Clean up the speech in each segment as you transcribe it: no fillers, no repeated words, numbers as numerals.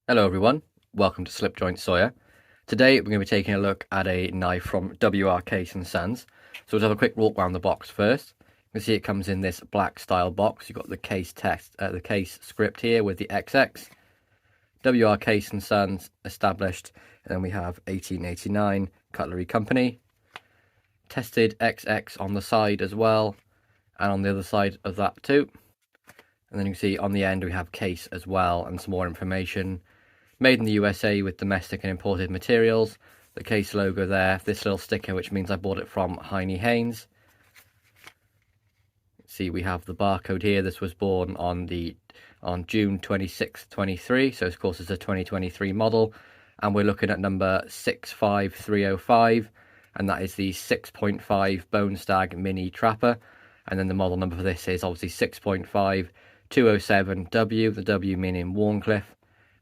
Hello everyone, welcome to Slipjoint Sawyer. Today we're going to be taking a look at a knife from WR Case & Sons. So let's have a quick walk around the box first. You can see it comes in this black style box. You've got the case text, the case script here with the XX. WR Case & Sons established, and then we have 1889 Cutlery Company. Tested XX on the side as well, and on the other side of that too. And then you can see on the end we have case as well and some more information. Made in the USA with domestic and imported materials. The case logo there, this little sticker which means I bought it from Heine Haynes. See, we have the barcode here. This was born on June 26th, 23, so of course it's a 2023 model, and we're looking at number 65305, and that is the 6.5 Bonestag Mini Trapper. And then the model number for this is obviously 6.5 207W, the W meaning Wharncliffe,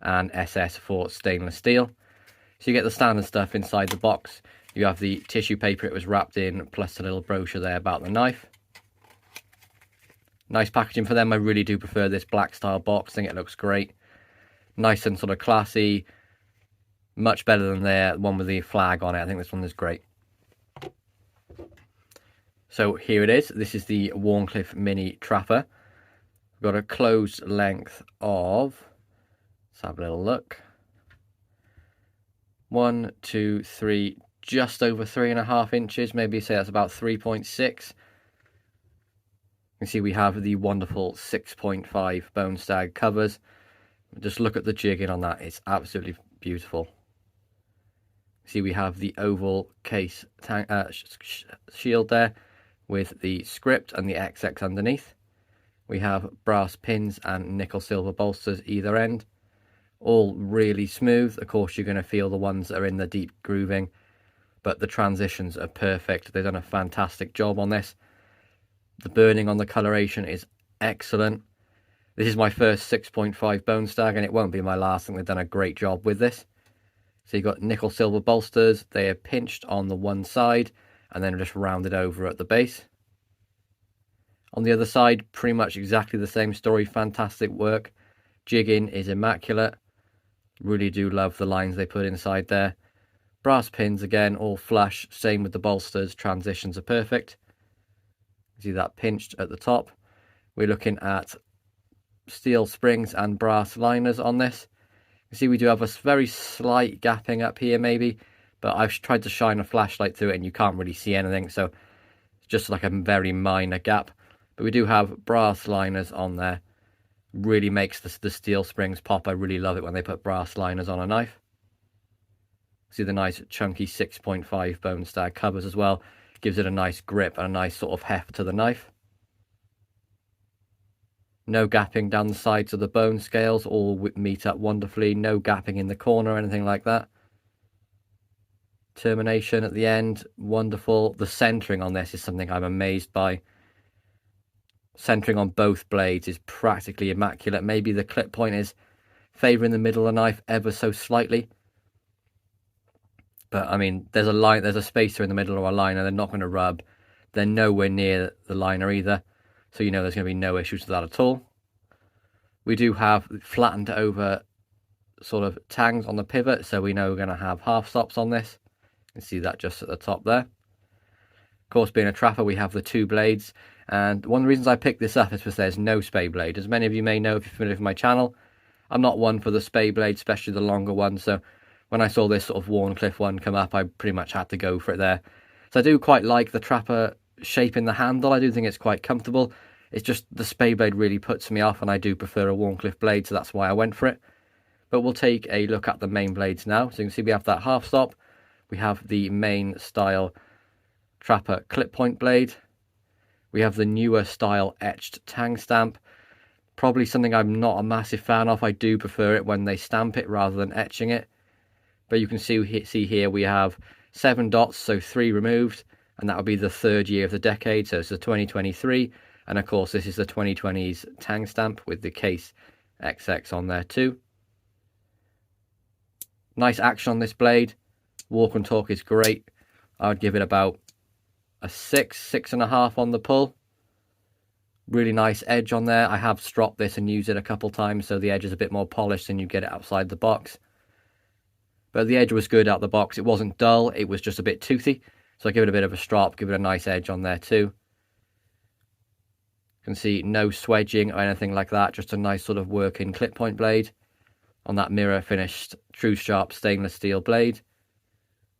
and SS for stainless steel. So you get the standard stuff inside the box. You have the tissue paper it was wrapped in, plus a little brochure there about the knife. Nice packaging for them. I really do prefer this black style box. I think it looks great. Nice and sort of classy. Much better than the one with the flag on it. I think this one is great. So here it is. This is the Wharncliffe Mini Trapper. We've got a closed length of, let's have a little look. 1, 2, 3, just over 3.5 inches. Maybe say that's about 3.6. You can see we have the wonderful 6.5 Bonestag covers. Just look at the jigging on that. It's absolutely beautiful. See, we have the oval case shield there with the script and the XX underneath. We have brass pins and nickel silver bolsters either end. All really smooth. Of course, you're going to feel the ones that are in the deep grooving, but the transitions are perfect. They've done a fantastic job on this. The burning on the coloration is excellent. This is my first 6.5 Bonestag, and it won't be my last. I think they've done a great job with this. So you've got nickel silver bolsters. They are pinched on the one side and then just rounded over at the base. On the other side, pretty much exactly the same story. Fantastic work. Jigging is immaculate. Really do love the lines they put inside there. Brass pins again, all flush. Same with the bolsters. Transitions are perfect. See that pinched at the top. We're looking at steel springs and brass liners on this. You see we do have a very slight gapping up here maybe, but I've tried to shine a flashlight through it and you can't really see anything, so it's just like a very minor gap. But we do have brass liners on there. Really makes the steel springs pop. I really love it when they put brass liners on a knife. See the nice chunky 6.5 Bonestag covers as well. Gives it a nice grip and a nice sort of heft to the knife. No gapping down the sides of the bone scales, all meet up wonderfully. No gapping in the corner or anything like that. Termination at the end, wonderful. The centering on this is something I'm amazed by. Centering on both blades is practically immaculate. Maybe the clip point is favouring the middle of the knife ever so slightly. But I mean, there's a spacer in the middle of a liner. They're not going to rub. They're nowhere near the liner either. So you know there's going to be no issues with that at all. We do have flattened over sort of tangs on the pivot. So we know we're going to have half stops on this. You can see that just at the top there. Of course, being a trapper, we have the two blades. And one of the reasons I picked this up is because there's no spay blade. As many of you may know if you're familiar with my channel, I'm not one for the spay blade, especially the longer one. So when I saw this sort of Wharncliffe one come up, I pretty much had to go for it there. So I do quite like the trapper shape in the handle. I do think it's quite comfortable. It's just the spay blade really puts me off, and I do prefer a Wharncliffe blade, so that's why I went for it. But we'll take a look at the main blades now. So you can see we have that half stop. We have the main style trapper clip point blade. We have the newer style etched tang stamp. Probably something I'm not a massive fan of. I do prefer it when they stamp it rather than etching it. But you can see here we have 7 dots, so 3 removed, and that will be the 3rd year of the decade, so it's the 2023, and of course this is the 2020's tang stamp with the case XX on there too. Nice action on this blade. Walk and torque is great. I would give it about a 6.5 on the pull. Really nice edge on there. I have stropped this and used it a couple times, so the edge is a bit more polished than you get it outside the box. But the edge was good out the box. It wasn't dull, it was just a bit toothy. So I give it a bit of a strop, give it a nice edge on there too. You can see no swedging or anything like that, just a nice sort of working clip point blade on that mirror finished true sharp stainless steel blade.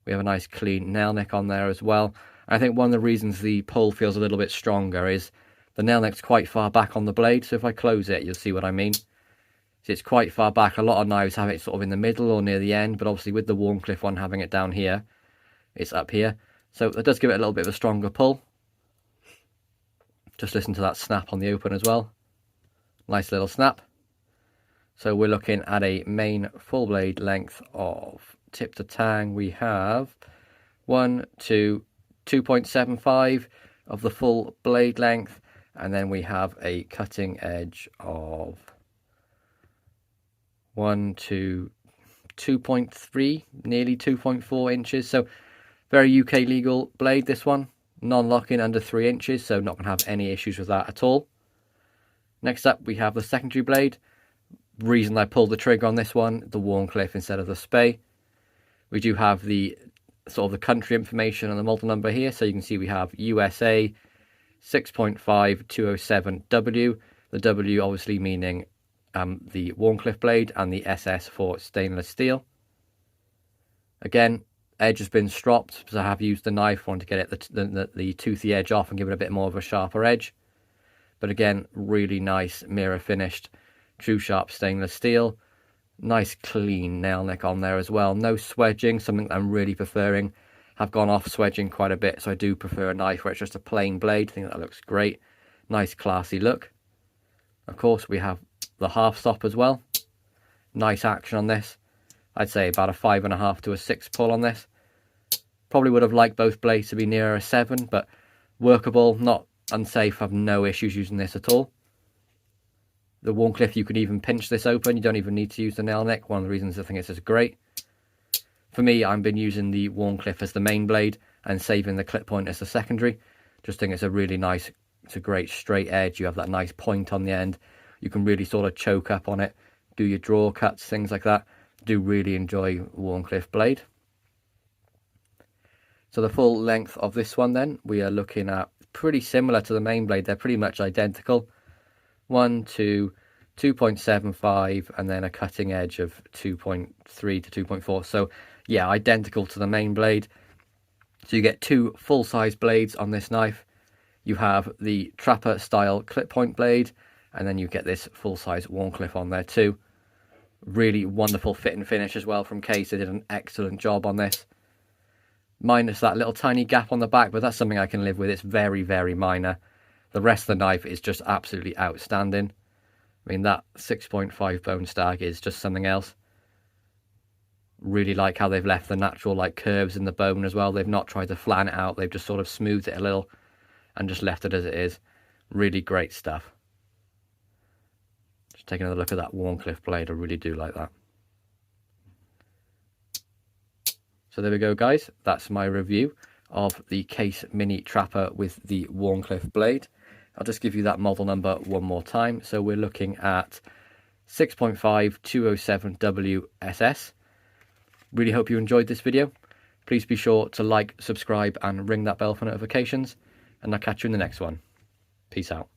We have a nice clean nail neck on there as well. And I think one of the reasons the pull feels a little bit stronger is the nail neck's quite far back on the blade, so if I close it, you'll see what I mean. See, it's quite far back. A lot of knives have it sort of in the middle or near the end, but obviously with the Wharncliffe one having it down here, it's up here. So that does give it a little bit of a stronger pull. Just listen to that snap on the open as well. Nice little snap. So we're looking at a main full blade length of tip to tang. We have 2.75 of the full blade length, and then we have a cutting edge of 2.3, nearly 2.4 inches. So very UK legal blade, this one. Non-locking under 3 inches, so not going to have any issues with that at all. Next up, we have the secondary blade. Reason I pulled the trigger on this one, the Wharncliffe instead of the Spey. We do have the sort of the country information and the model number here, so you can see we have USA 6.5 207W. The W obviously meaning the Wharncliffe blade, and the SS for stainless steel. Again, edge has been stropped because I have used the knife one to get it the toothy edge off and give it a bit more of a sharper edge. But again, really nice mirror finished true sharp stainless steel. Nice clean nail neck on there as well. No swedging, something that I'm really preferring. I've gone off swedging quite a bit, so I do prefer a knife where it's just a plain blade. I think that looks great. Nice classy look. Of course, we have the half stop as well. Nice action on this. I'd say about a 5.5 to a 6 pull on this. Probably would have liked both blades to be nearer a 7, but workable, not unsafe. I've no issues using this at all. The Wharncliffe, you could even pinch this open. You don't even need to use the nail neck. One of the reasons I think this is great. For me, I've been using the Wharncliffe as the main blade and saving the clip point as the secondary. Just think it's a really nice, it's a great straight edge. You have that nice point on the end. You can really sort of choke up on it, do your draw cuts, things like that. Do really enjoy Wharncliffe blade. So the full length of this one then, we are looking at pretty similar to the main blade. They're pretty much identical. 2.75, and then a cutting edge of 2.3 to 2.4. So yeah, identical to the main blade. So you get two full-size blades on this knife. You have the Trapper style clip point blade, and then you get this full-size Wharncliffe on there too. Really wonderful fit and finish as well from Case. They did an excellent job on this. Minus that little tiny gap on the back, but that's something I can live with. It's very, very minor. The rest of the knife is just absolutely outstanding. I mean, that 6.5 Bonestag is just something else. Really like how they've left the natural like curves in the bone as well. They've not tried to flatten it out. They've just sort of smoothed it a little and just left it as it is. Really great stuff. Just take another look at that Wharncliffe blade. I really do like that. So there we go, guys. That's my review of the Case Mini Trapper with the Wharncliffe blade. I'll just give you that model number one more time. So we're looking at 6.5 207W SS. Really hope you enjoyed this video. Please be sure to like, subscribe, and ring that bell for notifications. And I'll catch you in the next one. Peace out.